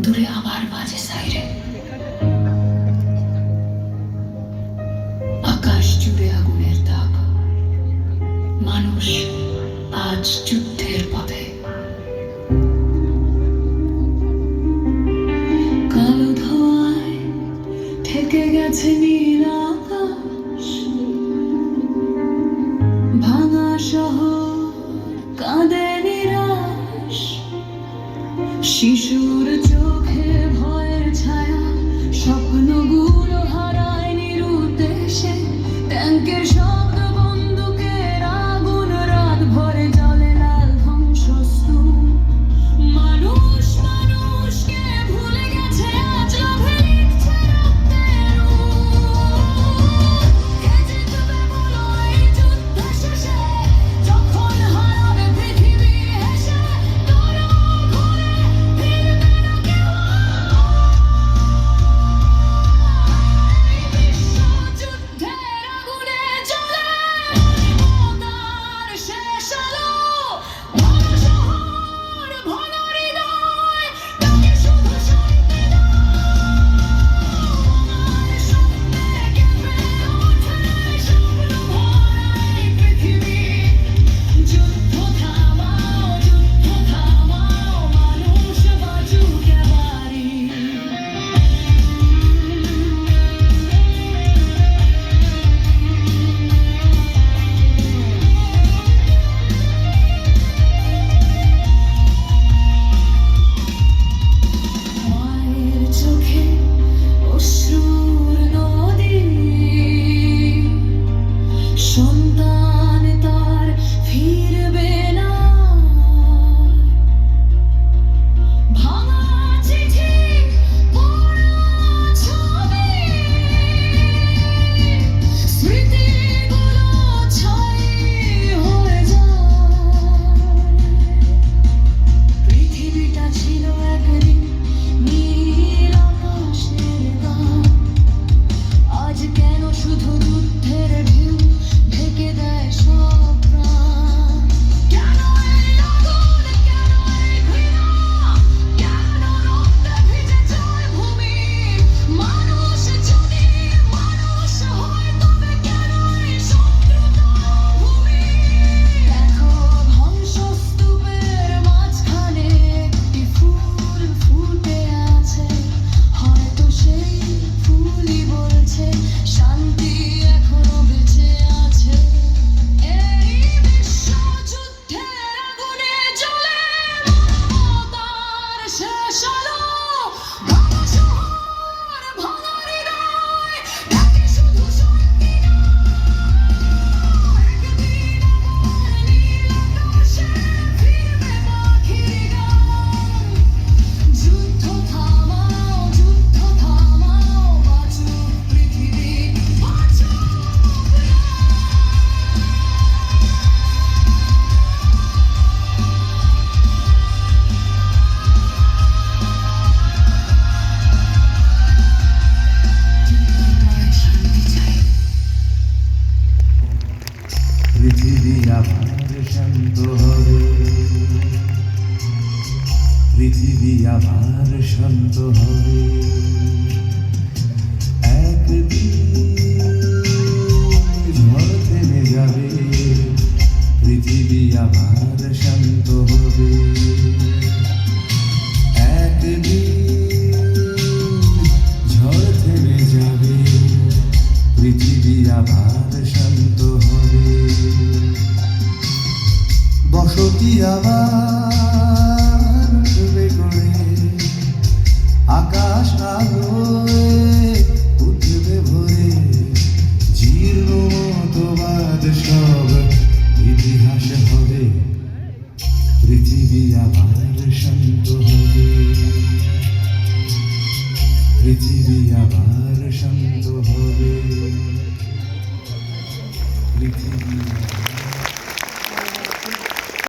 দূরে আবার বাজে সাইরেন। আকাশ জুড়ে আগুনের দাগ। মানুষ আজ যুদ্ধের পথে। কালো ধোঁয়ায় ঠেকে গেছে নীল আকাশ। ভাঙা শহর কাঁদে নিরাশ। শিশুর চোখে ভয়ের ছায়া, স্বপ্নগুলো হারায় নিরুদ্দেশে। ট্যাঙ্কের শব্দ, বন্দুকের আগুন, রাত ভরে জলে লাল ধ্বংসস্তূপ। মানুষ মানুষকে ভুলে গেছে, আজ লোভে লিখছে রক্তের রূপ। কে জিতবে বলো এই যুদ্ধ শেষে, যখন হারাবে পৃথিবী হেসে? তোরা ঘুরে ফিরবে না কেউ। এই বিশ্বযুদ্ধের আগুনে জ্বলে মানবতার শেষ আলো। ভাঙা শহর, ভাঙা হৃদয়, তাকে শুধু শান্তি দাও। আমার স্বপ্নে কেঁপে ওঠে স্বপ্ন ভরা এই পৃথিবী। যুদ্ধ থামাও, মানুষ বাঁচুক এবারই। মায়ের চোখে অশ্রুর নদী। সন্তান তার ফিরবে না। ভাঙা চিঠি, পোড়া ছবি, স্মৃতিগুলো ছাই হয়ে যায়। পৃথিবীটা ছিল একদিন নীল আকাশের গান। আজ কেন শুধু যুদ্ধের ঢেউ ঢেকে দেয় সব প্রাণ? কেন এই আগুন, কেন এই ঘৃণা, কেন রক্তে ভিজে যায় ভূমি? মানুষ যদি মানুষ হয়, তবে কেন এই শত্রুতা ভূমি? দেখো ধ্বংসস্তূপের মাঝখানে একটি ফুল ফুটে আছে। হয়তো সেই ফুলই বলছে শান্তি এখনো বেঁচে আছে। এই বিশ্বযুদ্ধের আগুনে জ্বলে মানবতার শেষ আলো। ভাঙা শহর, ভাঙা হৃদয়, তাকে শুধু শান্তি দাও। একদিন আবার নীল আকাশে ফিরবে পাখির গান। যুদ্ধ থামাও, বাঁচুক পৃথিবী, বাঁচুক শান্তি চাই। পৃথিবী আবার শান্ত হবে, পৃথিবী আবার শান্ত হবে। একদিন ঝড় থেমে যাবে, পৃথিবী আবার শান্ত হবে। একদিন ঝড় থেমে যাবে, পৃথিবী আবার শান্ত হবে। বসতি আবার